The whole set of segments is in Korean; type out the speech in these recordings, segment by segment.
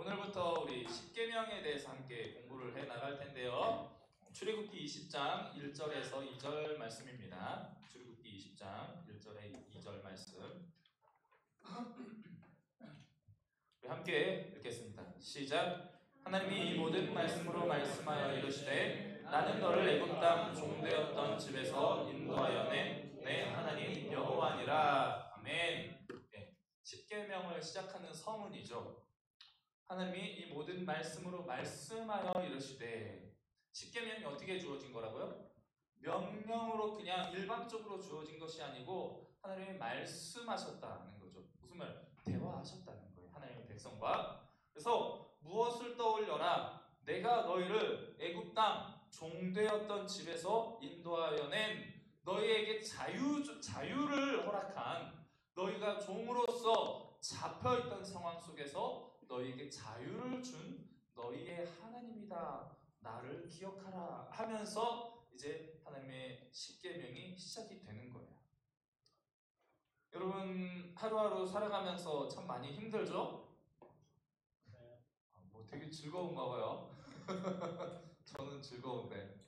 오늘부터 우리 십계명에 대해서 함께 공부를 해 나갈 텐데요. 출애굽기 20장 1절에서 2절 말씀입니다. 출애굽기 20장 1절에 2절 말씀. 우리 함께 읽겠습니다. 시작. 하나님이 이 모든 말씀으로 말씀하여 이르시되 나는 너를 애굽 땅 종되었던 집에서 인도하여 내 하나님 여호와니라. 아멘. 네, 십계명을 시작하는 서문이죠. 하나님이 이 모든 말씀으로 말씀하여 이르시되, 십계명이 어떻게 주어진 거라고요? 명령으로 그냥 일방적으로 주어진 것이 아니고 하나님이 말씀하셨다는 거죠. 무슨 말? 대화하셨다는 거예요. 하나님의 백성과. 그래서 무엇을 떠올려라? 내가 너희를 애굽 땅 종되었던 집에서 인도하여 낸 너희에게 자유를 허락한, 너희가 종으로서 잡혀있던 상황 속에서 너희에게 자유를 준 너희의 하나님이다. 나를 기억하라 하면서 이제 하나님의 십계명이 시작이 되는 거예요. 여러분, 하루하루 살아가면서 참 많이 힘들죠? 뭐 되게 즐거운가 봐요. 저는 즐거운데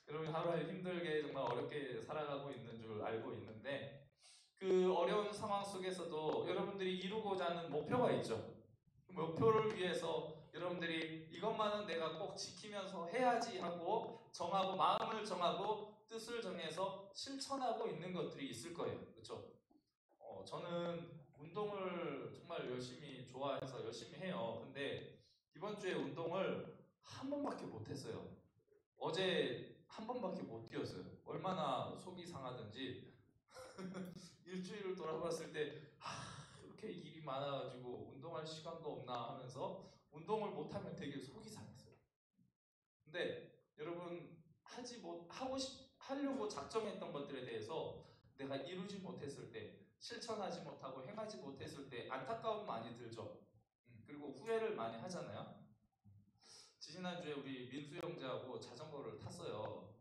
여러분 하루하루 힘들게 정말 어렵게 살아가고 있는 줄 알고 있는데, 그 어려운 상황 속에서도 여러분들이 이루고자 하는 목표가 있죠. 그 목표를 위해서 여러분들이 이것만은 내가 꼭 지키면서 해야지 하고 정하고 마음을 정하고 뜻을 정해서 실천하고 있는 것들이 있을 거예요. 그렇죠? 저는 운동을 정말 열심히 좋아해서 열심히 해요. 근데 이번 주에 운동을 한 번밖에 못했어요. 어제 한 번밖에 못 뛰었어요. 얼마나 속이 상하든지 일주일을 돌아봤을 때 이렇게 일이 많아가지고 운동할 시간도 없나 하면서 운동을 못하면 되게 속이 상했어요. 근데 여러분, 하려고 작정했던 것들에 대해서 내가 이루지 못했을 때, 실천하지 못하고 행하지 못했을 때 안타까움 많이 들죠. 그리고 후회를 많이 하잖아요. 지지난주에 우리 민수 형제하고 자전거를 탔어요.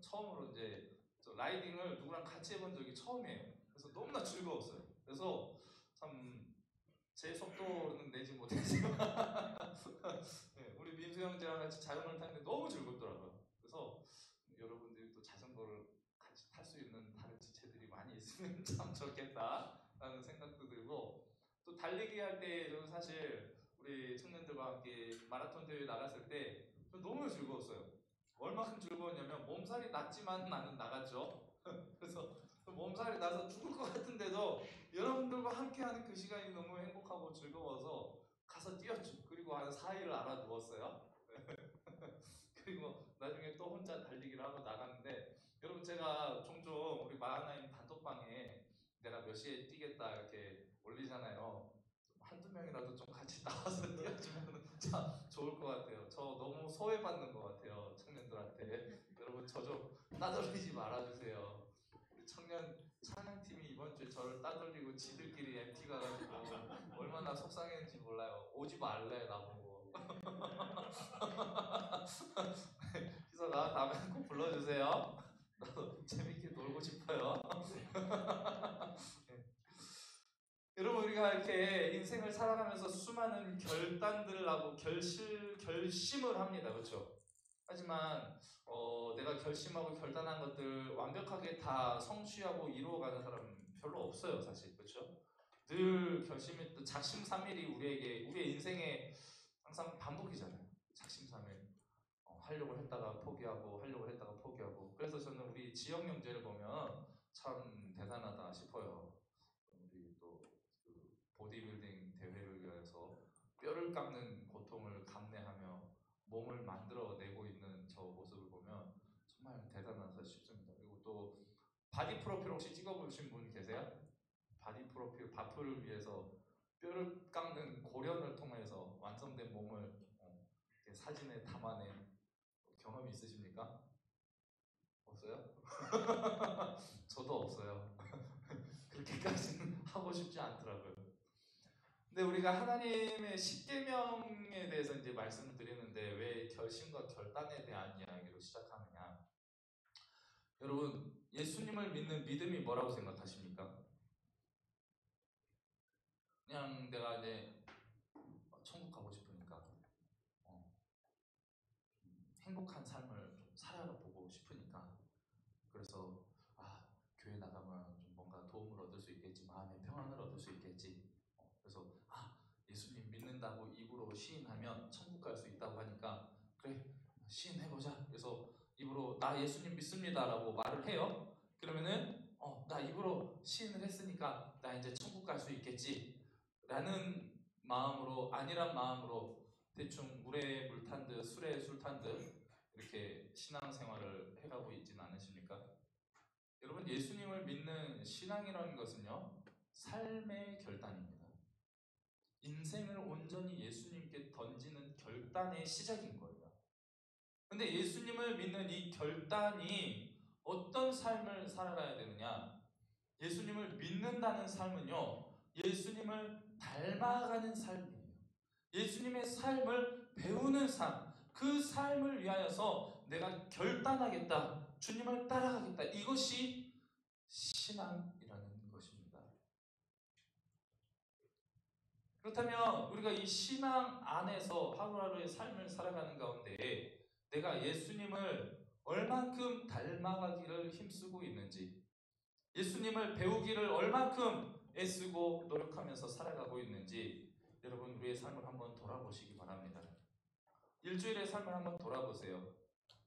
처음으로 이제 라이딩을 누구랑 같이 해본 적이 처음이에요. 그래서 너무나 즐거웠어요. 그래서 참 제 속도는 내지 못했지만 네, 우리 민수 형제랑 같이 자전거를 탔는데 너무 즐겁더라고요. 그래서 여러분들이 또 자전거를 같이 탈 수 있는 다른 지체들이 많이 있으면 참 좋겠다라는 생각도 들고, 또 달리기 할 때 저는 사실 우리 청년들과 함께 마라톤 대회 나갔을 때 너무 즐거웠어요. 얼마큼 즐거웠냐면 몸살이 났지만 나는 나갔죠. 그래서 몸살이 나서 죽을 것 같은데도 여러분들과 함께하는 그 시간이 너무 행복하고 즐거워서 가서 뛰었죠. 그리고 한 4일을 알아 누웠어요. 그리고 나중에 또 혼자 달리기를 하고 나갔는데, 여러분 제가 종종 우리 마하나임 단톡방에 내가 몇 시에 뛰겠다 이렇게 올리잖아요. 한두 명이라도 좀 같이 나와서 뛰어주면 참 좋을 것 같아요. 저 너무 소외받는 것 같아요, 청년들한테. 여러분 저 좀 따돌리지 말아주세요. 우리 찬양팀이 이번 주에 저를 따돌리고 지들끼리 MT 가가지고 얼마나 속상했는지 몰라요. 오지 말래 나보고. 희서가 다음에 꼭 불러주세요. 나도 재밌게 놀고 싶어요. 네. 여러분, 우리가 이렇게 인생을 살아가면서 수많은 결단들을 하고 결심을 합니다. 그렇죠? 하지만 내가 결심하고 결단한 것들 완벽하게 다 성취하고 이루어가는 사람은 별로 없어요, 사실. 그렇죠? 늘 결심이, 또 작심삼일이 우리의 인생에 항상 반복이잖아요. 작심삼일. 하려고 했다가 포기하고 하려고 했다가 포기하고. 그래서 저는 우리 지역 형제를 보면 참 대단하다 싶어요. 우리 또 그 보디빌딩 대회를 위해서 뼈를 깎는 고통을 감내하며 몸을 만들어내고 있는 저 모습을 보면 정말 대단하다 싶습니다. 그리고 또 바디 프로필 혹시 찍어보신 분 계세요? 바디 프로필, 바프를 위해서 뼈를 깎는 고련을 통해서 완성된 몸을 이렇게 사진에 담아낸 경험이 있으십니까? 없어요? 저도 없어요. 그렇게까지는 하고 싶지 않더라고요. 근데 우리가 하나님의 십계명에 대해서 이제 말씀을 드리는데, 왜 결심과 결단에 대한 이야기로 시작하느냐? 여러분, 예수님을 믿는 믿음이 뭐라고 생각하십니까? 그냥 내가 이제 천국 가고 행복한 삶을 좀 살아보고 싶으니까, 그래서 교회 나가면 좀 뭔가 도움을 얻을 수 있겠지, 마음의 평안을 얻을 수 있겠지. 그래서 예수님 믿는다고 입으로 시인하면 천국 갈 수 있다고 하니까 그래 시인해보자. 그래서 입으로 나 예수님 믿습니다라고 말을 해요. 그러면은 나 입으로 시인을 했으니까 나 이제 천국 갈 수 있겠지 라는 마음으로, 아니란 마음으로 대충 물에 물 탄 듯 술에 술 탄 듯 이렇게 신앙생활을 해가고 있지는 않으십니까? 여러분, 예수님을 믿는 신앙이라는 것은요, 삶의 결단입니다. 인생을 온전히 예수님께 던지는 결단의 시작인 거예요. 근데 예수님을 믿는 이 결단이 어떤 삶을 살아가야 되느냐? 예수님을 믿는다는 삶은요, 예수님을 닮아가는 삶이에요. 예수님의 삶을 배우는 삶, 그 삶을 위하여서 내가 결단하겠다, 주님을 따라가겠다, 이것이 신앙이라는 것입니다. 그렇다면 우리가 이 신앙 안에서 하루하루의 삶을 살아가는 가운데 내가 예수님을 얼만큼 닮아가기를 힘쓰고 있는지, 예수님을 배우기를 얼만큼 애쓰고 노력하면서 살아가고 있는지, 여러분 우리의 삶을 한번 돌아보시기 바랍니다. 일주일의 삶을 한번 돌아보세요.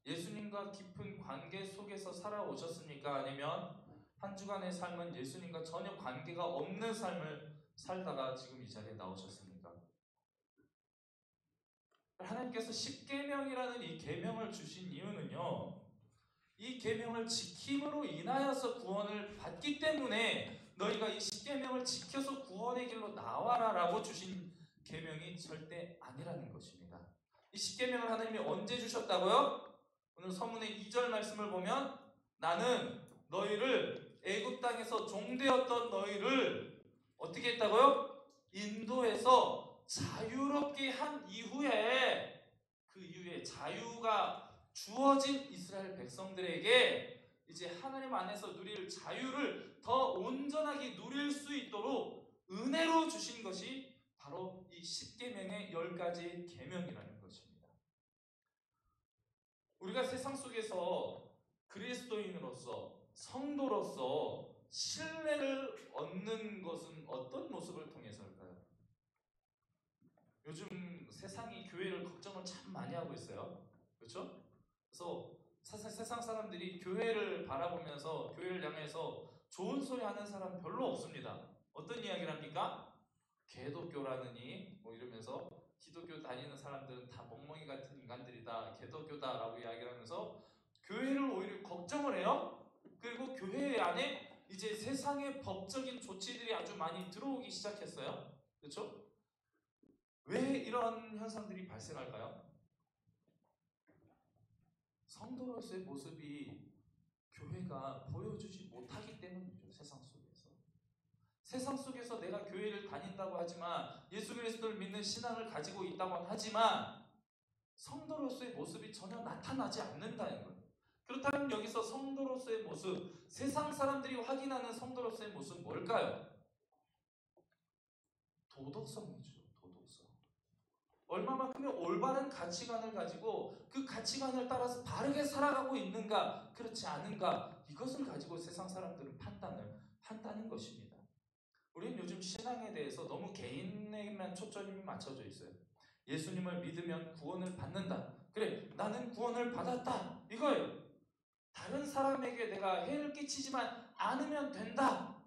예수님과 깊은 관계 속에서 살아오셨습니까? 아니면 한 주간의 삶은 예수님과 전혀 관계가 없는 삶을 살다가 지금 이 자리에 나오셨습니까? 하나님께서 십계명이라는 이 계명을 주신 이유는요, 이 계명을 지킴으로 인하여서 구원을 받기 때문에 너희가 이 십계명을 지켜서 구원의 길로 나와라라고 주신 계명이 절대 아니라는 것입니다. 이 십계명을 하나님이 언제 주셨다고요? 오늘 서문의 2절 말씀을 보면 나는 너희를 애굽 땅에서 종되었던 너희를 어떻게 했다고요? 인도해서 자유롭게 한 이후에, 그 이후에 자유가 주어진 이스라엘 백성들에게 이제 하나님 안에서 누릴 자유를 더 온전하게 누릴 수 있도록 은혜로 주신 것이 바로 이 십계명의 10가지 계명이라는 것입니다. 우리가 세상 속에서 그리스도인으로서, 성도로서 신뢰를 얻는 것은 어떤 모습을 통해서일까요? 요즘 세상이 교회를 걱정을 참 많이 하고 있어요. 그렇죠? 그래서 세상 사람들이 교회를 바라보면서 교회를 향해서 좋은 소리 하는 사람 별로 없습니다. 어떤 이야기를 합니까? 개독교라느니 뭐 이러면서 기독교 다니는 사람들은 다 멍멍이 같은 인간들이다, 개독교다라고 이야기를 하면서 교회를 오히려 걱정을 해요. 그리고 교회 안에 이제 세상의 법적인 조치들이 아주 많이 들어오기 시작했어요. 그렇죠? 왜 이런 현상들이 발생할까요? 성도로서의 모습이 교회가 보여주지 못하기 때문이죠. 세상 속에서 내가 교회를 다닌다고 하지만, 예수 그리스도를 믿는 신앙을 가지고 있다고 하지만 성도로서의 모습이 전혀 나타나지 않는다는 거예요. 그렇다면 여기서 성도로서의 모습, 세상 사람들이 확인하는 성도로서의 모습은 뭘까요? 도덕성이죠. 도덕성. 얼마만큼의 올바른 가치관을 가지고 그 가치관을 따라서 바르게 살아가고 있는가, 그렇지 않은가, 이것을 가지고 세상 사람들은 판단을 한다는 것입니다. 우리는 요즘 신앙에 대해서 너무 개인에게만 초점이 맞춰져 있어요. 예수님을 믿으면 구원을 받는다. 그래, 나는 구원을 받았다, 이거예요. 다른 사람에게 내가 해를 끼치지만 않으면 된다.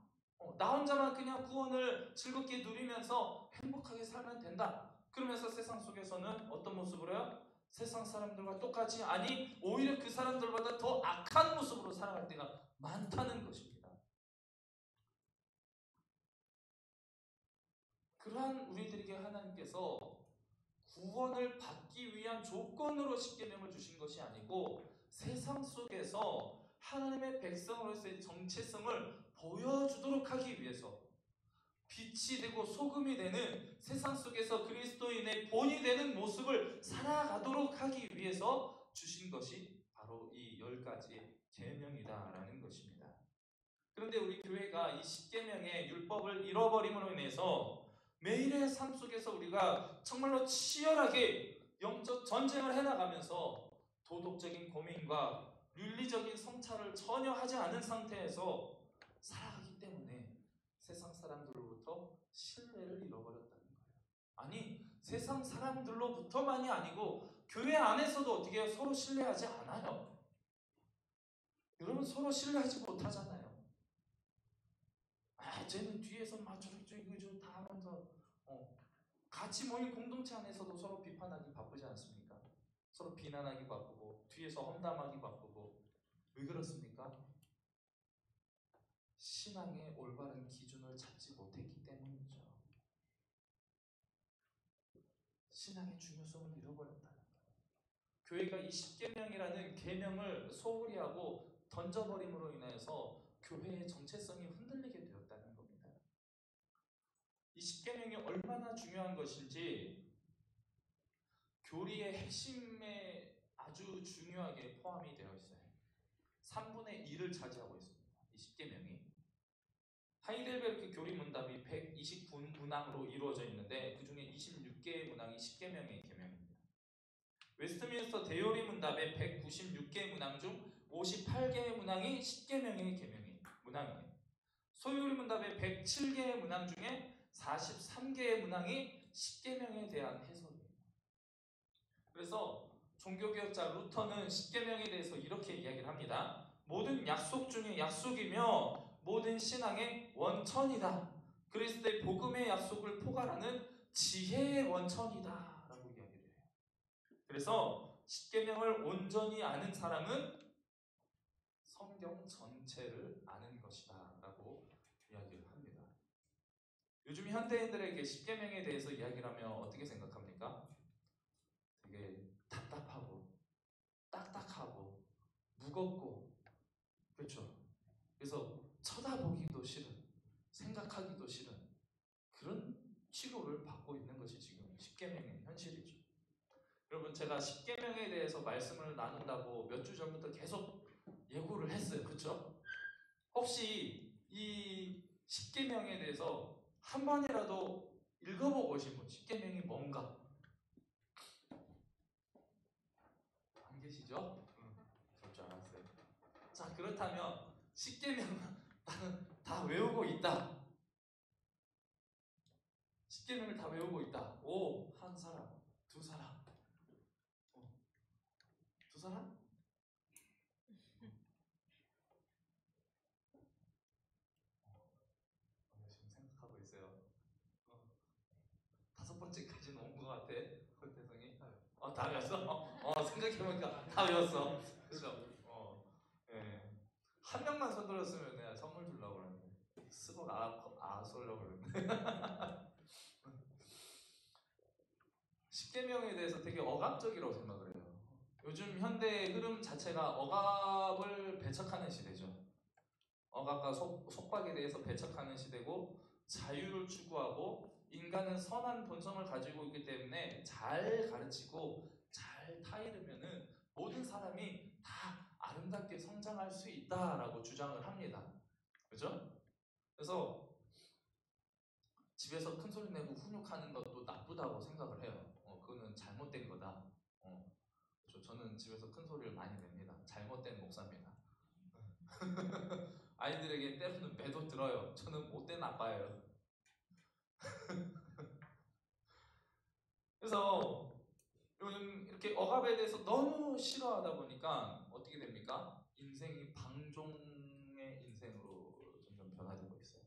나 혼자만 그냥 구원을 즐겁게 누리면서 행복하게 살면 된다. 그러면서 세상 속에서는 어떤 모습으로요? 세상 사람들과 똑같이, 아니 오히려 그 사람들보다 더 악한 모습으로 살아갈 때가 많다는 것입니다. 그러한 우리들에게 하나님께서 구원을 받기 위한 조건으로 십계명을 주신 것이 아니고, 세상 속에서 하나님의 백성으로서의 정체성을 보여주도록 하기 위해서, 빛이 되고 소금이 되는 세상 속에서 그리스도인의 본이 되는 모습을 살아가도록 하기 위해서 주신 것이 바로 이 10가지 계명이다라는 것입니다. 그런데 우리 교회가 이 십계명의 율법을 잃어버림으로 인해서 매일의 삶 속에서 우리가 정말로 치열하게 영적 전쟁을 해나가면서 도덕적인 고민과 윤리적인 성찰을 전혀 하지 않은 상태에서 살아가기 때문에 세상 사람들로부터 신뢰를 잃어버렸다는 거예요. 아니, 세상 사람들로부터만이 아니고 교회 안에서도 어떻게 해요? 서로 신뢰하지 않아요. 여러분, 서로 신뢰하지 못하잖아요. 쟤는 뒤에서 막 저렇게 이거 다 하면서 같이 모인 공동체 안에서도 서로 비판하기 바쁘지 않습니까? 서로 비난하기 바쁘고 뒤에서 험담하기 바쁘고. 왜 그렇습니까? 신앙의 올바른 기준을 찾지 못했기 때문이죠. 신앙의 중요성을 잃어버렸다는 거예요. 교회가 이 십계명이라는 계명을 소홀히 하고 던져버림으로 인해서 교회의 정체성이 흔들리게 되었다는 겁니다. 이 십계명이 얼마나 중요한 것인지 교리의 핵심에 아주 중요하게 포함이 되어 있어요. 3분의 1을 차지하고 있습니다. 이 십계명이. 하이델베르크 교리 문답이 129문항으로 이루어져 있는데 그 중에 26개의 문항이 십계명의 계명입니다. 웨스트민스터 대요리 문답의 196개의 문항 중 58개의 문항이 십계명의 문항이에요. 소요리 문답의 107개의 문항 중에 43개의 문항이 십계명에 대한 해석입니다. 그래서 종교개혁자 루터는 십계명에 대해서 이렇게 이야기를 합니다. 모든 약속 중에 약속이며 모든 신앙의 원천이다. 그리스도의 복음의 약속을 포괄하는 지혜의 원천이다 라고 이야기를 해요. 그래서 십계명을 온전히 아는 사람은 성경 전체를 아는 것이다 라고 이야기를 합니다. 요즘 현대인들에게 십계명에 대해서 이야기를 하면 어떻게 생각합니까? 되게 답답하고 딱딱하고 무겁고, 그렇죠? 그래서 쳐다보기도 싫은, 생각하기도 싫은 그런 취급을 받고 있는 것이 지금 십계명의 현실이죠. 여러분, 제가 십계명에 대해서 말씀을 나눈다고 몇 주 전부터 계속 예고를 했어요. 그렇죠? 혹시 이 십계명에 대해서 한 번이라도 읽어보고 오신 분, 십계명이 뭔가 안 계시죠? 그럴 줄 알았어요. 자, 그렇다면 십계명 나는 다 외우고 있다. 십계명을 다 외우고 있다. 오, 한 사람, 두 사람, 두 사람? 열심히 생각하고 있어요. 다섯 번째까지는 온 것 같아. 대성이. 다 외웠어? 생각해보니까 다 외웠어. 그죠? 예. 한 명만 손들었으면 내가 선물 주려고 그러는데 쓰고 쏘려고 그러는데. 십계명에 대해서 되게 억압적이라고 생각을 해요. 요즘 현대의 흐름 자체가 억압을 배척하는 시대죠. 억압과 속박에 대해서 배척하는 시대고, 자유를 추구하고 인간은 선한 본성을 가지고 있기 때문에 잘 가르치고 잘 타이르면은 모든 사람이 다 아름답게 성장할 수 있다라고 주장을 합니다. 그죠? 그래서 집에서 큰 소리 내고 훈육하는 것도 나쁘다고 생각을 해요. 그거는 잘못된 거다. 저는 집에서 큰 소리를 많이 냅니다. 잘못된 목사입니다. 아이들에게 때로는 매도 들어요. 저는 못된 아빠예요. 그래서 요즘 이렇게 억압에 대해서 너무 싫어하다 보니까 어떻게 됩니까? 인생이 방종의 인생으로 점점 변화되고 있어요.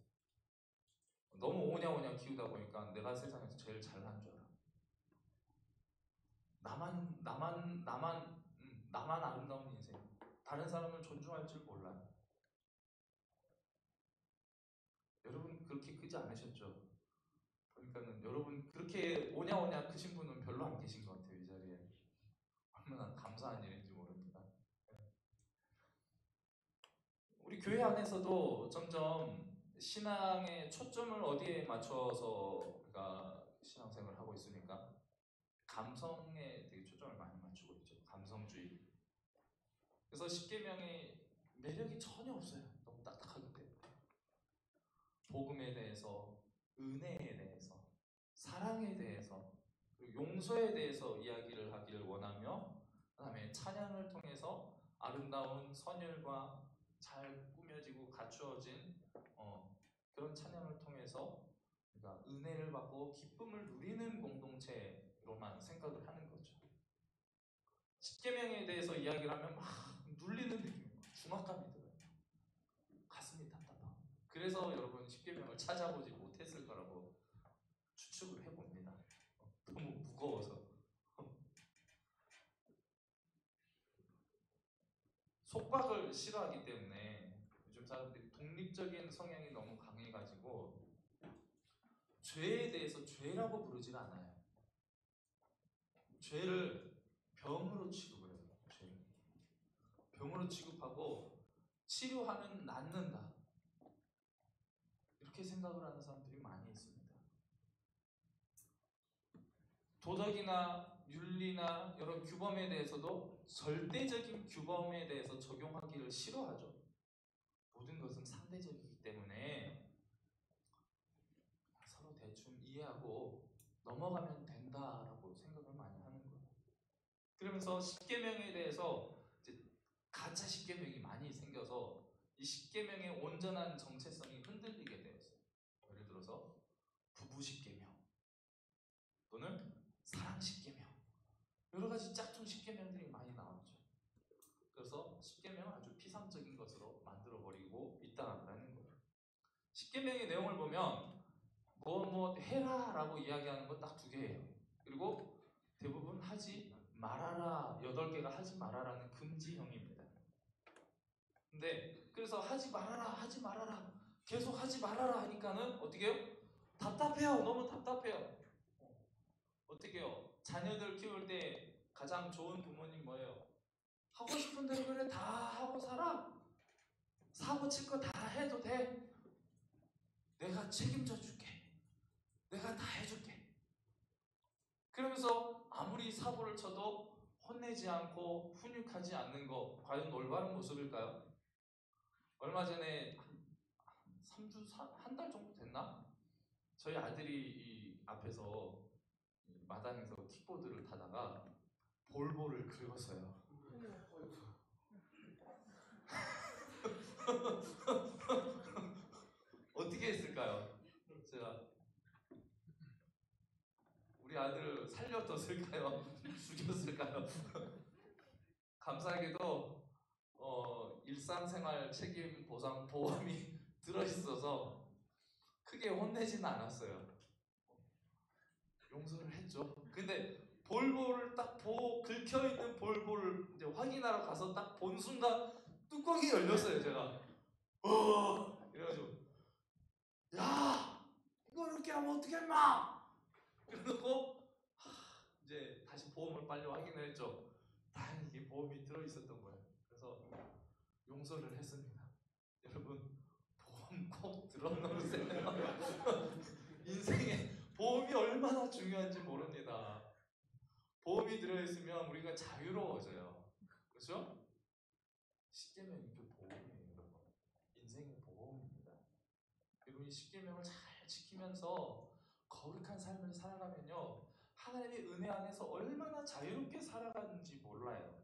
너무 오냐오냐 키우다 보니까 내가 세상에서 제일 잘난 줄 알아. 나만 아름다운 인생. 다른 사람을 존중할 줄 몰라요. 여러분 그렇게 크지 않으셨죠? 그러니까는 여러분 그렇게 오냐오냐 크신 분은 별로 안 계신 것 같아요. 이 자리에. 얼마나 감사한 일인지 모릅니다. 우리 교회 안에서도 점점 신앙의 초점을 어디에 맞춰서 우리가 신앙생활을 하고 있습니까? 감성에 되게 초점을 많이 맞추고 있죠. 감성주의. 그래서 십계명의 매력이 전혀 없어요. 너무 딱딱하기 때문에. 복음에 대해서, 은혜에 대해서, 사랑에 대해서, 용서에 대해서 이야기를 하기를 원하며 그다음에 찬양을 통해서 아름다운 선율과 잘 꾸며지고 갖추어진 그런 찬양을 통해서 우리가 은혜를 받고 기쁨을 누리는 공동체로만 생각을 하는 거죠. 십계명에 대해서 이야기를 하면 막 눌리는 느낌, 중압감이 들어요. 가슴이 답답하고. 그래서 여러분 십계명을 찾아보지 못했을 거라고 추측을 해봅니다. 너무 무거워서. 속박을 싫어하기 때문에 요즘 사람들이 독립적인 성향이 너무 강해가지고 죄에 대해서 죄라고 부르질 않아요. 죄를 병으로 취급을 해요. 죄를. 병으로 취급하고 치료하면 낫는다. 이렇게 생각을 하는 사람들이 많이 있습니다. 도덕이나 윤리나 여러 규범에 대해서도 절대적인 규범에 대해서 적용하기를 싫어하죠. 모든 것은 상대적이기 때문에 서로 대충 이해하고 넘어가면 된다라고 생각을 많이 하는 거예요. 그러면서 십계명에 대해서 이제 가짜 십계명이 많이 생겨서 이 십계명의 온전한 정체성이 흔들리게 되었어요. 예를 들어서 부부 십계명 또는 사랑 십계명, 여러 가지 짝퉁 십계명들이 많이 나왔죠. 그래서 십계명을 아주 피상적인 것으로 만들어 버리고 있다라는 거예요. 십계명의 내용을 보면 뭐 해라라고 이야기하는 거 딱 두 개예요. 그리고 대부분 하지 말아라, 8개가 하지 말아라는 금지형입니다. 근데 그래서 하지 말아라 계속 하지 말아라 하니까는 어떻게 해요? 답답해요. 너무 답답해요. 어떻게 해요? 자녀들 키울 때 가장 좋은 부모님 뭐예요? 하고 싶은 대로 그래 다 하고 살아. 사고 칠 거 다 해도 돼. 내가 책임져 줄게. 내가 다 해줄게. 그러면서 아무리 사고를 쳐도 혼내지 않고 훈육하지 않는 거 과연 올바른 모습일까요? 얼마 전에 한 3주, 한 달 정도 됐나? 저희 아들이 이 앞에서 마당에서 킥보드를 타다가 볼볼을 긁었어요. 어떻게 했을까요? 제가 우리 아들을 살려뒀을까요? 죽였을까요? 감사하게도 일상생활 책임 보상 보험이 들어있어서 크게 혼내지는 않았어요. 용서를 했죠. 근데 볼볼을 딱 보고 긁혀있는 볼볼을 이제 확인하러 가서 딱 본 순간 뚜껑이 열렸어요. 제가 이래가지고 야 이거 이렇게 하면 어떻게 임마 그러고 이제 다시 보험을 빨리 확인을 했죠. 다행히 이게 보험이 들어있었던 거예요. 그래서 용서를 했습니다. 여러분 보험 꼭 들어놓으세요. 인생에 보험이 얼마나 중요한지 모릅니다. 보험이 들어있으면 우리가 자유로워져요. 그렇죠? 십계명이 그 보험이에요, 여러분. 인생의 보험입니다. 여러분이 십계명을 잘 지키면서 거룩한 삶을 살아가면요, 하나님의 은혜 안에서 얼마나 자유롭게 살아가는지 몰라요.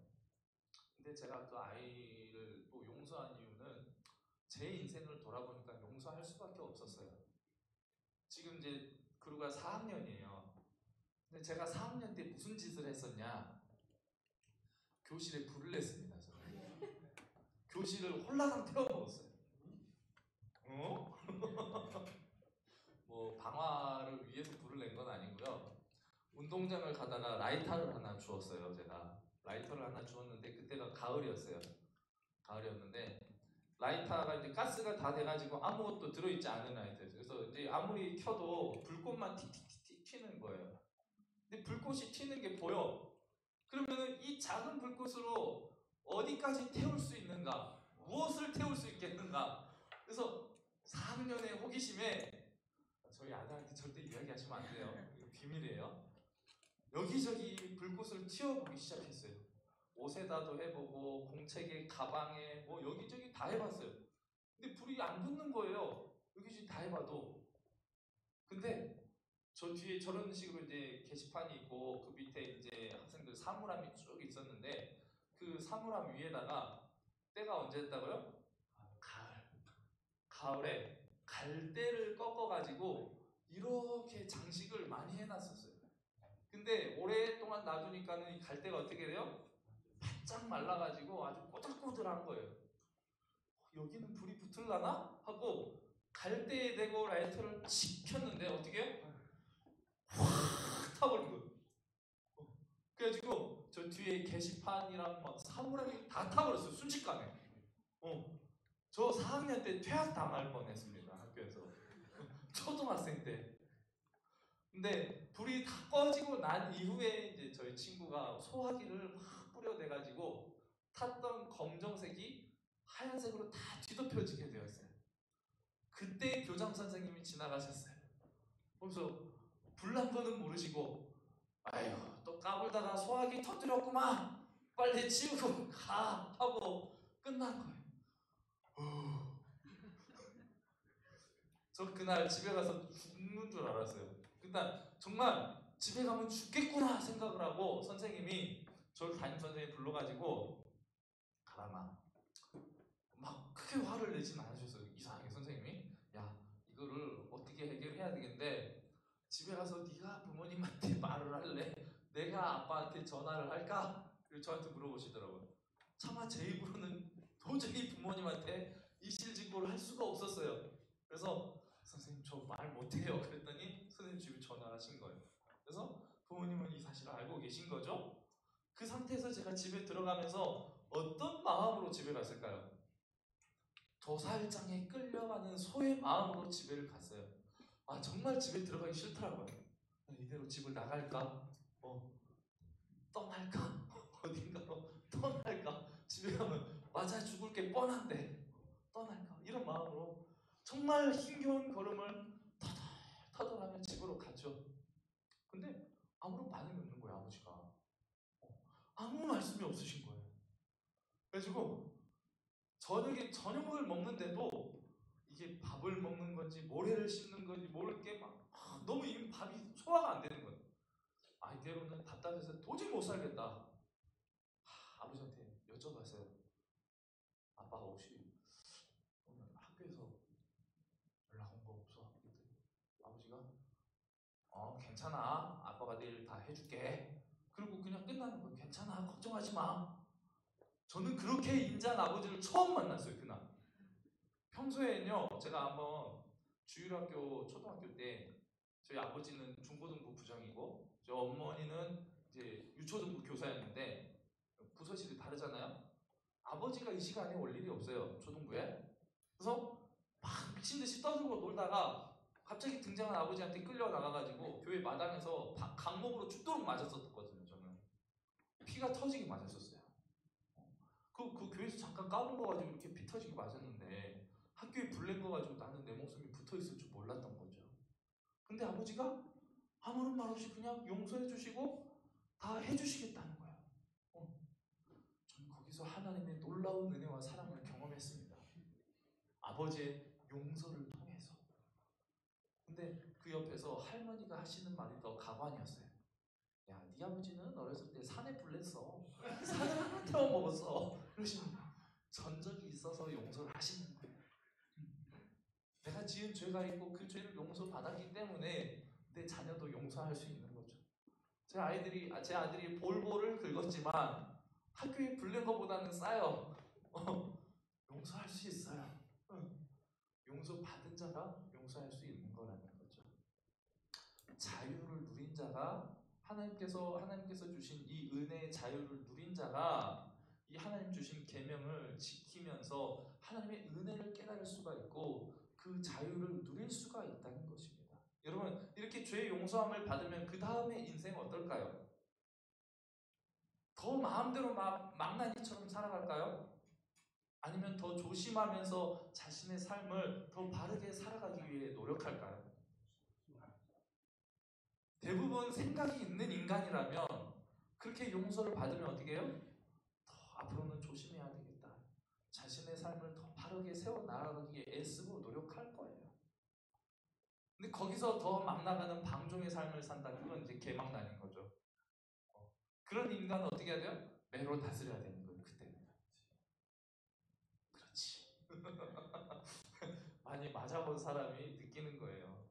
근데 제가 그 아이를 또 용서한 이유는 제 인생을 돌아보니까 용서할 수밖에 없었어요. 지금 이제 그루가 4학년이에요. 근데 제가 4학년 때 무슨 짓을 했었냐? 교실에 불을 냈습니다. 저는. 교실을 홀라당 태워먹었어요. 뭐 방화를 위해서 불을 낸 건 아니고요. 운동장을 가다가 라이터를 하나 주웠어요. 제가 라이터를 하나 주웠는데 그때가 가을이었어요. 가을이었는데 라이터가 이제 가스가 다 돼가지고 아무것도 들어있지 않은 라이터였어요. 그래서 이제 아무리 켜도 불꽃만 틱틱틱 튀는 거예요. 근데 불꽃이 튀는 게 보여. 그러면은 이 작은 불꽃으로 어디까지 태울 수 있는가? 무엇을 태울 수 있겠는가? 그래서 4학년의 호기심에 저희 아들한테 절대 이야기하시면 안 돼요. 이거 비밀이에요. 여기저기 불꽃을 튀어보기 시작했어요. 옷에다도 해보고 공책에 가방에 뭐 여기저기 다 해봤어요. 근데 불이 안 붙는 거예요. 여기저기 다 해봐도. 근데 저 뒤에 저런 식으로 이제 게시판이 있고 그 밑에 이제 학생들 사물함이 쭉 있었는데 그 사물함 위에다가 때가 언제였다고요? 가을. 가을에 갈대를 꺾어가지고 이렇게 장식을 많이 해놨었어요. 근데 오랫동안 놔두니까는 이 갈대가 어떻게 돼요? 바짝 말라가지고 아주 꼬들꼬들한 거예요. 여기는 불이 붙을라나? 하고 갈대에 대고 라이터를 칙 켰는데 어떻게 해요? 확 타버린 거예요. 그래가지고 저 뒤에 게시판이랑 막 사물함이 다 타버렸어요. 순식간에. 저 4학년 때 퇴학 당할 뻔했습니다. 학교에서. 초등학생 때. 근데 불이 다 꺼지고 난 이후에 이제 저희 친구가 소화기를 막 뿌려대가지고 탔던 검정색이 하얀색으로 다 뒤덮여지게 되었어요. 그때 교장 선생님이 지나가셨어요. 그래서 불난 거는 모르시고 아유 또 까불다가 소화기 터뜨렸구만 빨리 치우고 가 하고 끝난 거예요. 저 그날 집에 가서 죽는 줄 알았어요. 그날 정말 집에 가면 죽겠구나 생각을 하고 선생님이 저를 담임 선생님이 불러가지고 가라마 막 크게 화를 내진 않으셨어요. 이상하게 선생님이 야 이거를 어떻게 해결해야 되겠는데 집에 가서 네가 부모님한테 말을 할래? 내가 아빠한테 전화를 할까? 그리고 저한테 물어보시더라고요. 차마 제 입으로는 도저히 부모님한테 이실직고를 할 수가 없었어요. 그래서 선생님 저 말 못해요. 그랬더니 선생님 집에 전화하신 거예요. 그래서 부모님은 이 사실을 알고 계신 거죠. 그 상태에서 제가 집에 들어가면서 어떤 마음으로 집에 갔을까요? 도살장에 끌려가는 소의 마음으로 집에를 갔어요. 아 정말 집에 들어가기 싫더라고요. 이대로 집을 나갈까? 떠날까? 어딘가로 떠날까? 집에 가면 맞아 죽을 게 뻔한데 떠날까? 이런 마음으로 정말 힘겨운 걸음을 터덜터덜하며 집으로 갔죠. 근데 아무런 반응이 없는 거예요. 아버지가 아무 말씀이 없으신 거예요. 그래가지고 저녁을 먹는데도 이게 밥을 먹는 건지 모래를 씹는 건지 모를 게 막 너무 이 밥이 소화가 안 되는 거예요. 이대로는 답답해서 도저히 못 살겠다. 아버지한테 여쭤봤어요. 아빠 혹시 오늘 학교에서 연락 온 거 없어? 그랬더니 아버지가 괜찮아. 아빠가 내일 다 해줄게. 그리고 그냥 끝나는 거예요. 괜찮아. 걱정하지 마. 저는 그렇게 인자한 아버지를 처음 만났어요. 그날. 평소에는요. 제가 한번 주일학교 초등학교 때 저희 아버지는 중고등부 부장이고 저희 어머니는 이제 유초등부 교사였는데 부서실이 다르잖아요. 아버지가 이 시간에 올 일이 없어요. 초등부에. 그래서 막 미친듯이 떠들고 놀다가 갑자기 등장한 아버지한테 끌려 나가가지고 교회 마당에서 강목으로 죽도록 맞았었거든요. 저는 피가 터지게 맞았었어요. 그 교회에서 잠깐 까본 거 가지고 이렇게 피 터지게 맞았는데 학교에 불낸 거 가지고 나는 내 목숨이 붙어 있을 줄 몰랐던 거죠. 근데 아버지가 아무런 말 없이 그냥 용서해 주시고 다 해주시겠다는 거예요. 저는 거기서 하나님의 놀라운 은혜와 사랑을 경험했습니다. 아버지의 용서를 통해서. 근데 그 옆에서 할머니가 하시는 말이 더 가관이었어요. 야, 네 아버지는 어렸을 때 산에 불냈어. 산을 태워 먹었어. 그러시면 전적이 있어서 용서를 하시는 거예요. 내가 지은 죄가 있고 그 죄를 용서받았기 때문에 내 자녀도 용서할 수 있는 거죠. 제 아들이 볼볼을 긁었지만 학교에 불낸 것보다는 싸요. 용서할 수 있어요. 용서받은 자가 용서할 수 있는 거라는 거죠. 자유를 누린 자가 하나님께서 주신 이 은혜의 자유를 누린 자가 이 하나님 주신 계명을 지키면서 하나님의 은혜를 깨달을 수가 있고 그 자유를 누릴 수가 있다는 것입니다. 여러분 이렇게 죄 용서함을 받으면 그 다음에 인생 어떨까요? 더 마음대로 망나니처럼 살아갈까요? 아니면 더 조심하면서 자신의 삶을 더 바르게 살아가기 위해 노력할까요? 대부분 생각이 있는 인간이라면 그렇게 용서를 받으면 어떻게 해요? 더 앞으로는 조심해야 되겠다. 자신의 삶을 더 바르게 세워나가기에 애쓰고 노력할 거예요. 근데 거기서 더 막 나가는 방종의 삶을 산다. 그건 이제 개망난인 거죠. 그런 인간은 어떻게 해야 돼요? 매로 다스려야 되는 거예요. 그때는. 그렇지. 많이 맞아본 사람이 느끼는 거예요.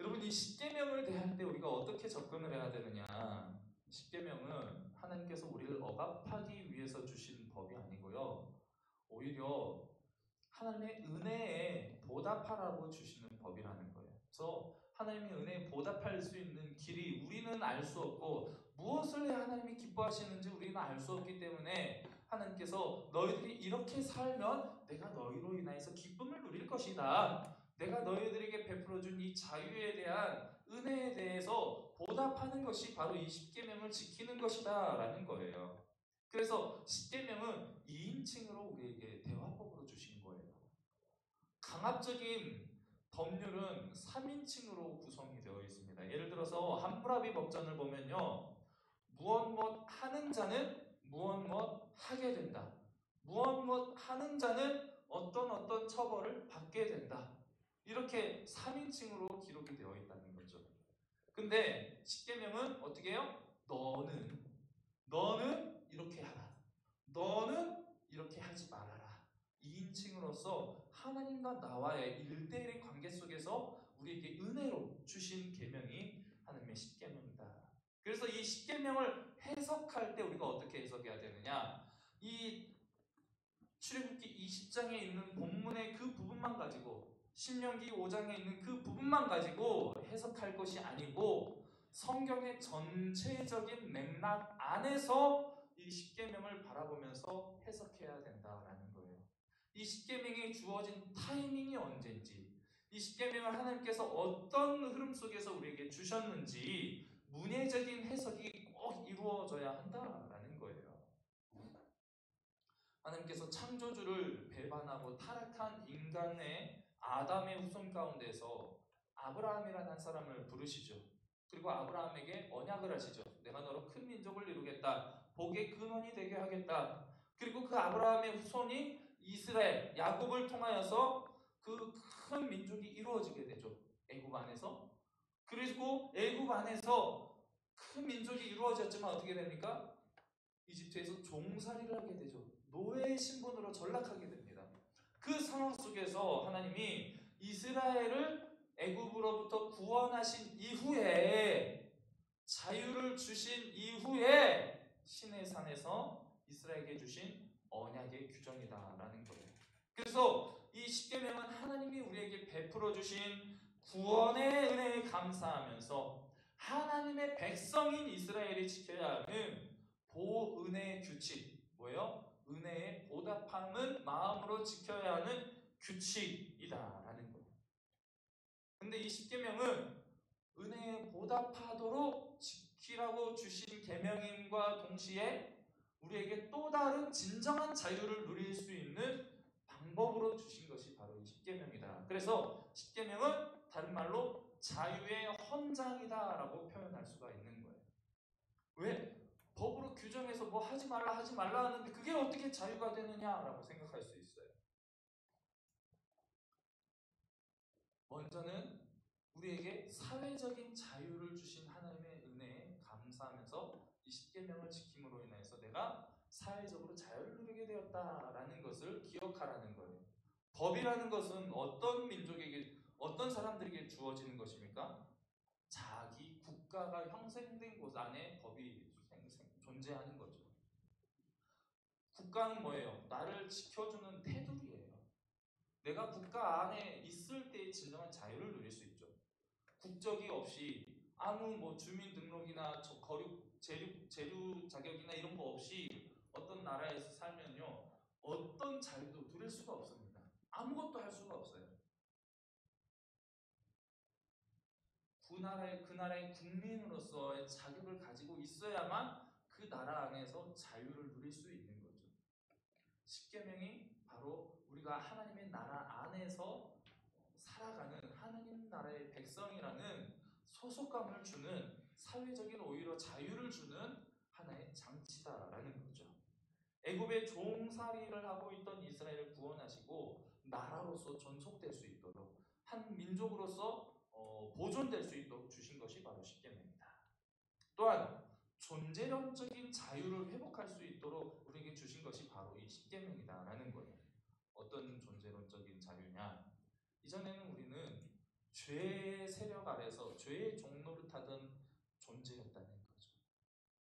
여러분 이 십계명을 대할 때 우리가 어떻게 접근을 해야 되느냐? 십계명은 하나님께서 우리를 억압하기 위해서 주신 법이 아니고요. 오히려 하나님의 은혜에 보답하라고 주시는 법이라는 거예요. 그래서 하나님의 은혜에 보답할 수 있는 길이 우리는 알 수 없고 무엇을 해야 하나님이 기뻐하시는지 우리는 알 수 없기 때문에 하나님께서 너희들이 이렇게 살면 내가 너희로 인하여서 기쁨을 누릴 것이다. 내가 너희들에게 베풀어준 이 자유에 대한 은혜에 대해서 보답하는 것이 바로 이 십계명을 지키는 것이다 라는 거예요. 그래서 십계명은 2인칭으로 우리에게 대화법으로 주신 거예요. 강압적인 법률은 3인칭으로 구성이 되어 있습니다. 예를 들어서 함무라비 법전을 보면요. 무엇 하는 자는 무엇 하게 된다. 무엇 하는 자는 어떤 처벌을 받게 된다. 이렇게 3인칭으로 기록이 되어 있다는 거죠. 근데 십계명은 어떻게 해요? 너는 이렇게 하라. 너는 이렇게 하지 말아라. 2인칭으로서 하나님과 나와의 1대1의 관계 속에서 우리에게 은혜로 주신 계명이 하나님의 십계명이다. 그래서 이 십계명을 해석할 때 우리가 어떻게 해석해야 되느냐? 이 출애굽기 20장에 있는 본문의 그 부분만 가지고 신명기 5장에 있는 그 부분만 가지고 해석할 것이 아니고 성경의 전체적인 맥락 안에서 이 십계명을 바라보면서 해석해야 된다라는 거예요. 이 십계명이 주어진 타이밍이 언제인지, 이 십계명을 하나님께서 어떤 흐름 속에서 우리에게 주셨는지 문해적인 해석이 꼭 이루어져야 한다라는 거예요. 하나님께서 창조주를 배반하고 타락한 인간의 아담의 후손 가운데서 아브라함이라는 한 사람을 부르시죠. 그리고 아브라함에게 언약을 하시죠. 내가 너로 큰 민족을 이루겠다. 복의 근원이 되게 하겠다. 그리고 그 아브라함의 후손이 이스라엘, 야곱을 통하여서 그 큰 민족이 이루어지게 되죠. 애굽 안에서. 그리고 애굽 안에서 큰 민족이 이루어졌지만 어떻게 됩니까? 이집트에서 종살이를 하게 되죠. 노예의 신분으로 전락하게 됩니다. 그 상황 속에서 하나님이 이스라엘을 애굽으로부터 구원하신 이후에 자유를 주신 이후에 시내 산에서 이스라엘에게 주신 언약의 규정이다라는 거예요. 그래서 이 십계명은 하나님이 우리에게 베풀어 주신 구원의 은혜에 감사하면서 하나님의 백성인 이스라엘이 지켜야 하는 보은혜의 규칙, 뭐예요? 은혜의 보답함은 마음으로 지켜야 하는 규칙이다라는 거예요. 근데 이 십계명은 은혜에 보답하도록 지키라고 주신 계명임과 동시에 우리에게 또 다른 진정한 자유를 누릴 수 있는 방법으로 주신 것이 바로 이 십계명이다. 그래서 십계명은 다른 말로 자유의 헌장이다라고 표현할 수가 있는 거예요. 왜? 법으로 규정해서 뭐 하지 말라 하는데 그게 어떻게 자유가 되느냐라고 생각할 수 있어요. 먼저는 우리에게 사회적인 자유를 주신 하나님의 은혜에 감사하면서 이 십계명을 지킴으로 인해서 내가 사회적으로 자유를 누리게 되었다라는 것을 기억하라는 거예요. 법이라는 것은 어떤 민족에게, 어떤 사람들에게 주어지는 것입니까? 자기 국가가 형성된 곳 안에 법이 존재하는 거죠. 국가는 뭐예요? 나를 지켜주는 테두리예요. 내가 국가 안에 있을 때 진정한 자유를 누릴 수 있죠. 국적이 없이 아무 뭐 주민등록이나 재류 자격이나 이런 거 없이 어떤 나라에서 살면요 어떤 자유도 누릴 수가 없습니다. 아무것도 할 수가 없어요. 그 나라의 국민으로서의 자격을 가지고 있어야만 그 나라 안에서 자유를 누릴 수 있는 거죠. 십계명이 바로 우리가 하나님의 나라 안에서 살아가는 하나님 나라의 백성이라는 소속감을 주는 사회적인 오히려 자유를 주는 하나의 장치다라는 거죠. 애굽의 종살이를 하고 있던 이스라엘을 구원하시고 나라로서 존속될 수 있도록 한 민족으로서 보존될 수 있도록 주신 것이 바로 십계명입니다. 또한 존재론적인 자유를 회복할 수 있도록 우리에게 주신 것이 바로 이 십계명이다라는 거예요. 어떤 존재론적인 자유냐? 이전에는 우리는 죄의 세력 아래서 죄의 종로를 타던 존재였다는 거죠.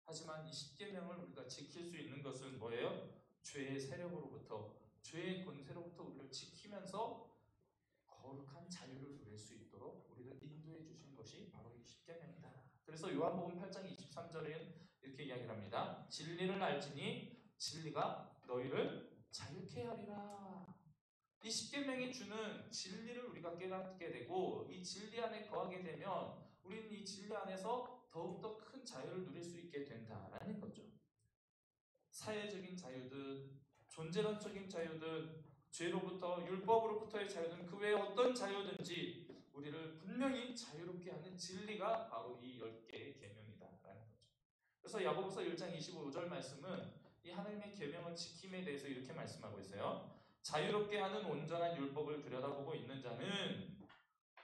하지만 이 십계명을 우리가 지킬 수 있는 것은 뭐예요? 죄의 세력으로부터, 죄의 권세로부터 우리를 지키면서 거룩한 자유를 누릴 수 있도록 우리를 인도해 주신 것이 바로 이 십계명이다. 그래서 요한복음 8장 23절에는 이렇게 이야기를 합니다. 진리를 알지니 진리가 너희를 자유케 하리라. 이 십계명이 주는 진리를 우리가 깨닫게 되고 이 진리 안에 거하게 되면 우리는 이 진리 안에서 더욱더 큰 자유를 누릴 수 있게 된다라는 거죠. 사회적인 자유든 존재론적인 자유든 죄로부터 율법으로부터의 자유든 그 외에 어떤 자유든지 우리를 분명히 자유롭게 하는 진리가 바로 이 10개의 계명이다라는 거죠. 그래서 야고보서 1장 25절 말씀은 이 하나님의 계명을 지킴에 대해서 이렇게 말씀하고 있어요. 자유롭게 하는 온전한 율법을 들여다보고 있는 자는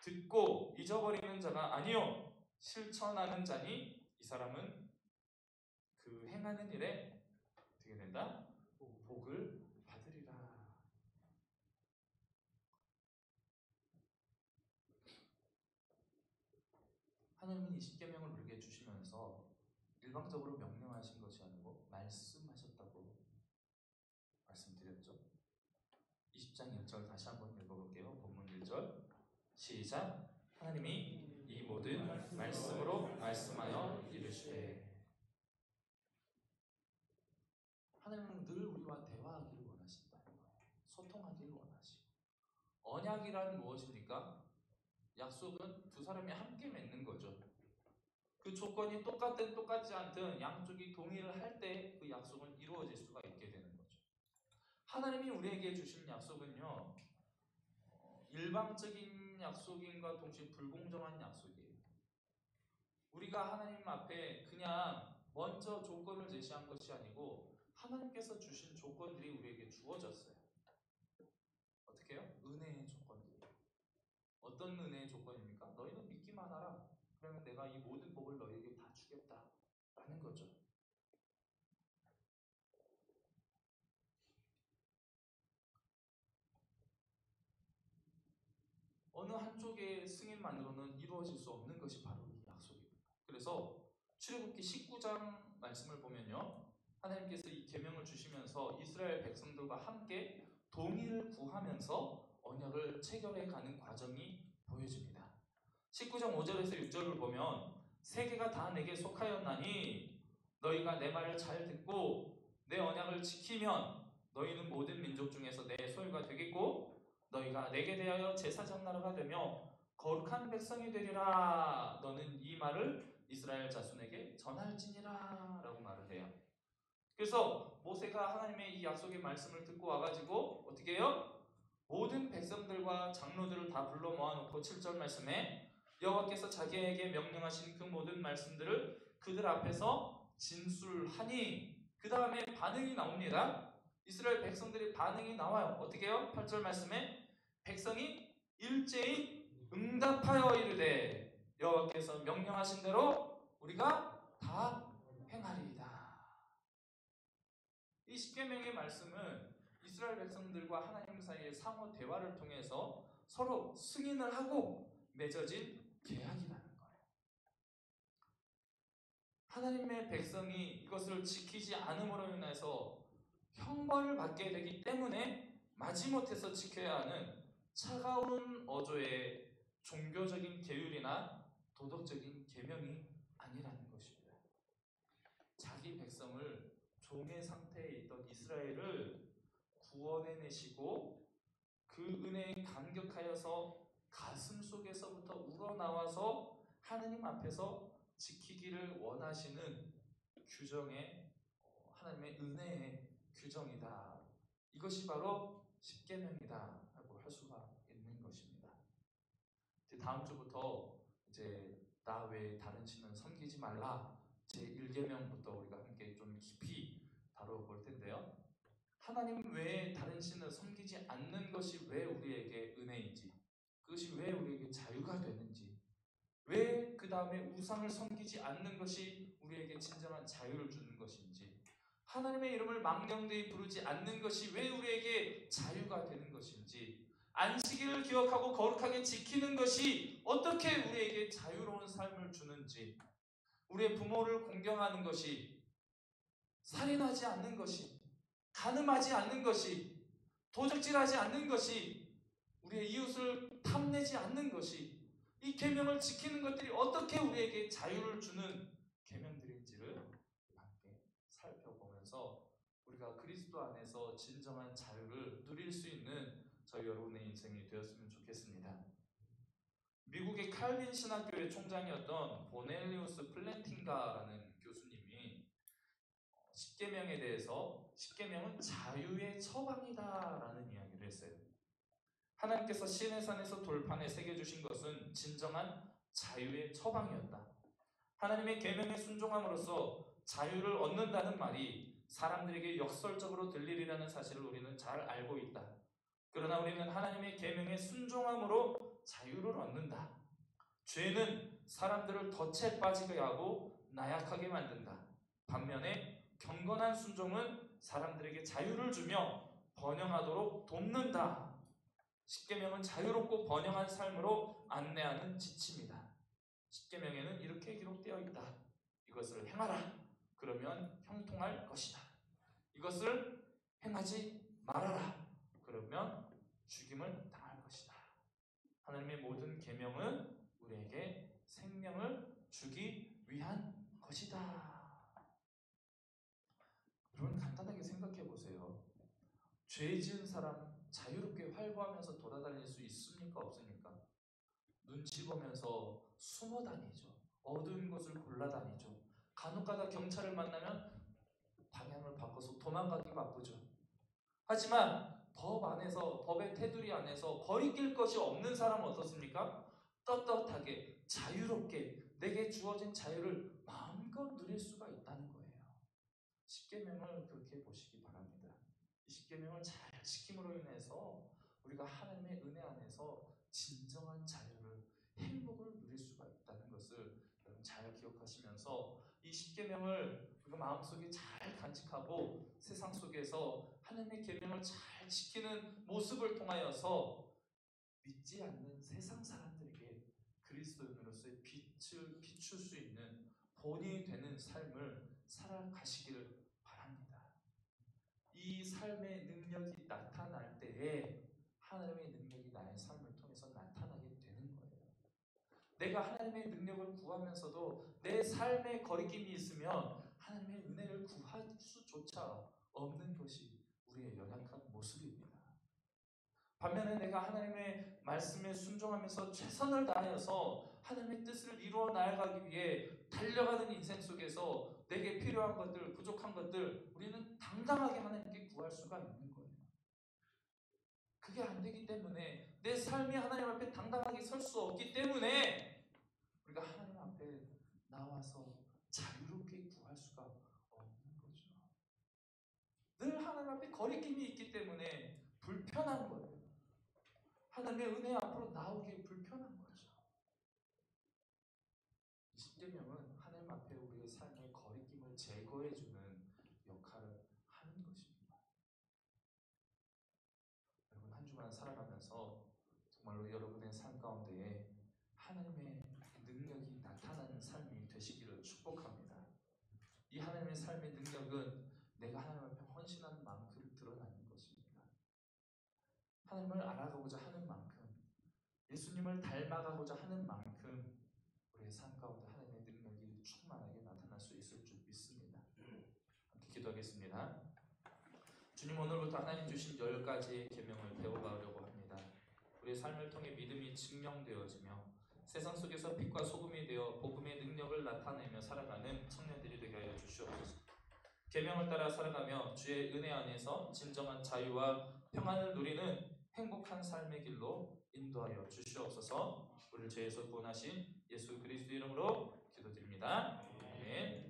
듣고 잊어버리는 자가 아니요 실천하는 자니 이 사람은 그 행하는 일에 어떻게 된다? 복을 받으리라. 하나님은 이 십계명을 우리에게 주시면서 일방적으로 명령하신 것이 아니고 말씀하셨다고 말씀드렸죠. 20장 1절 다시 한번 읽어볼게요. 본문 1절 시작. 하나님이 이 모든 말씀으로 말씀하여 이르시되. 하나님은 늘 우리와 대화하기를 원하신다는 거예요. 소통하기를 원하시고. 언약이란 무엇입니까? 약속은 두 사람이 함께 맺는 거죠. 그 조건이 똑같든 똑같지 않든 양쪽이 동의를 할 때 그 약속은 이루어질 수가 있게 되는 거죠. 하나님이 우리에게 주신 약속은요, 일방적인 약속인과 동시에 불공정한 약속이에요. 우리가 하나님 앞에 그냥 먼저 조건을 제시한 것이 아니고 하나님께서 주신 조건들이 우리에게 주어졌어요. 어떻게 해요? 은혜의 조건들. 어떤 은혜의 조건입니까? 너희는 믿기만 하라. 그러면 내가 이 모든 복을 너희에게 다 주겠다라는 거죠. 어느 한쪽의 승인만으로는 이루어질 수 없는 것이 바로 이 약속입니다. 그래서 출애굽기 19장 말씀을 보면요, 하나님께서 이 계명을 주시면서 이스라엘 백성들과 함께 동의를 구하면서 언약을 체결해 가는 과정이 보여집니다. 19장 5절에서 6절을 보면 세계가 다 내게 속하였나니 너희가 내 말을 잘 듣고 내 언약을 지키면 너희는 모든 민족 중에서 내 소유가 되겠고 너희가 내게 대하여 제사장 나라가 되며 거룩한 백성이 되리라. 너는 이 말을 이스라엘 자손에게 전할지니라 라고 말을 해요. 그래서 모세가 하나님의 이 약속의 말씀을 듣고 와가지고 어떻게 해요? 모든 백성들과 장로들을 다 불러 모아놓고 7절 말씀에 여호와께서 자기에게 명령하신 그 모든 말씀들을 그들 앞에서 진술하니 그 다음에 반응이 나옵니다. 이스라엘 백성들이 반응이 나와요. 어떻게 해요? 8절 말씀에 백성이 일제히 응답하여 이르되 여호와께서 명령하신 대로 우리가 다 행하리이다. 이 십계명의 말씀은 이스라엘 백성들과 하나님 사이의 상호 대화를 통해서 서로 승인을 하고 맺어진 계약이라는 거예요. 하나님의 백성이 이것을 지키지 않음으로 인해서 형벌을 받게 되기 때문에 마지못해서 지켜야 하는 차가운 어조의 종교적인 계율이나 도덕적인 계명이 아니라는 것입니다. 자기 백성을 종의 상태에 있던 이스라엘을 구원해내시고 그 은혜에 감격하여서 가슴 속에서부터 우러나와서 하나님 앞에서 지키기를 원하시는 규정의 하나님의 은혜의 규정이다. 이것이 바로 십계명이다 라고 할 수가 있는 것입니다. 이제 다음 주부터 이제 나 외에 다른 신은 섬기지 말라 제 1계명부터 우리가 함께 좀 깊이 다뤄볼 텐데요. 하나님 외에 다른 신을 섬기지 않는 것이 왜 우리에게 은혜인지, 그것이 왜 우리에게 자유가 되는지, 왜 그 다음에 우상을 섬기지 않는 것이 우리에게 진정한 자유를 주는 것인지, 하나님의 이름을 망령되이 부르지 않는 것이 왜 우리에게 자유가 되는 것인지, 안식일을 기억하고 거룩하게 지키는 것이 어떻게 우리에게 자유로운 삶을 주는지, 우리의 부모를 공경하는 것이, 살인하지 않는 것이, 간음하지 않는 것이, 도적질하지 않는 것이, 우리의 이웃을 탐내지 않는 것이, 이 계명을 지키는 것들이 어떻게 우리에게 자유를 주는 계명들인지를 함께 살펴보면서 우리가 그리스도 안에서 진정한 자유를 누릴 수 있는 저희 여러분의 인생이 되었으면 좋겠습니다. 미국의 칼빈 신학교의 총장이었던 보넬리우스 플랜팅가라는 교수님이 십계명에 대해서 십계명은 자유의 처방이다라는 이야기를 했어요. 하나님께서 시내산에서 돌판에 새겨주신 것은 진정한 자유의 처방이었다. 하나님의 계명에 순종함으로써 자유를 얻는다는 말이 사람들에게 역설적으로 들리리라는 사실을 우리는 잘 알고 있다. 그러나 우리는 하나님의 계명에 순종함으로 자유를 얻는다. 죄는 사람들을 덫에 빠지게 하고 나약하게 만든다. 반면에 경건한 순종은 사람들에게 자유를 주며 번영하도록 돕는다. 십계명은 자유롭고 번영한 삶으로 안내하는 지침이다. 십계명에는 이렇게 기록되어 있다. 이것을 행하라. 그러면 형통할 것이다. 이것을 행하지 말아라. 그러면 죽임을 당할 것이다. 하나님의 모든 계명은 우리에게 생명을 주기 위한 것이다. 여러분 간단하게 생각해 보세요. 죄 지은 사람 자유롭게 활보하면서 돌아다닐 수 있습니까? 없습니까? 눈치 보면서 숨어 다니죠. 어두운 곳을 골라 다니죠. 간혹가다 경찰을 만나면 방향을 바꿔서 도망가기 바쁘죠. 하지만 법 안에서, 법의 테두리 안에서 거리낄 것이 없는 사람은 어떻습니까? 떳떳하게 자유롭게 내게 주어진 자유를 마음껏 누릴 수가 있다는 거예요. 십계명을 그렇게 보시기 바랍니다. 이 십계명을 잘 지킴으로 인해서 우리가 하나님의 은혜 안에서 진정한 자유를, 행복을 누릴 수가 있다는 것을 여러분 잘 기억하시면서 이 십계명을 우리가 마음속에 잘 간직하고 세상 속에서 하나님의 계명을 잘 지키는 모습을 통하여서 믿지 않는 세상 사람들에게 그리스도인으로서의 빛을 비출 수 있는 본이 되는 삶을 살아가시기를 바랍니다. 이 삶의 능력이 나타날 때에 하나님의 능력이 나의 삶을 통해서 나타나게 되는 거예요. 내가 하나님의 능력을 구하면서도 내 삶에 거리낌이 있으면 하나님의 은혜를 구할 수조차 없는 것이 우리의 연약한 모습입니다. 반면에 내가 하나님의 말씀에 순종하면서 최선을 다하여서 하나님의 뜻을 이루어 나아가기 위해 달려가는 인생 속에서 내게 필요한 것들, 부족한 것들 우리는 당당하게 하나님께 구할 수가 있는 거예요. 그게 안 되기 때문에 내 삶이 하나님 앞에 당당하게 설 수 없기 때문에 우리가 하나님 앞에 나와서 자유롭게 구할 수가 없는 거죠. 늘 하나님 앞에 거리낌이 있기 때문에 불편한 거예요. 하나님의 은혜 앞으로 나오기 불편한 거죠. 십계명은 하나님 앞에 우리의 삶의 거리낌을 제거해주는 역할을 하는 것입니다. 여러분 한 주간 살아가면서 정말로 여러분의 삶 가운데에 하나님의 능력이 나타나는 삶이 되시기를 축복합니다. 이 하나님의 삶의 능력은 내가 하나님 앞에 헌신하는 만큼 드러나는 것입니다. 하나님을 알아가고자 하는 만큼, 예수님을 닮아가고자 하는 만큼 우리의 삶 가운데 하나님의 능력이 충만하게 나타날 수 있을 줄 믿습니다. 함께 기도하겠습니다. 주님, 오늘부터 하나님 주신 10가지의 계명을 배워가려고 합니다. 우리의 삶을 통해 믿음이 증명되어지며 세상 속에서 빛과 소금이 되어 복음의 능력을 나타내며 살아가는 청년들이 되게 하여 주시옵소서. 계명을 따라 살아가며 주의 은혜 안에서 진정한 자유와 평안을 누리는 행복한 삶의 길로 인도하여 주시옵소서. 우리를 죄에서 구원하신 예수 그리스도 이름으로 기도드립니다. 아멘.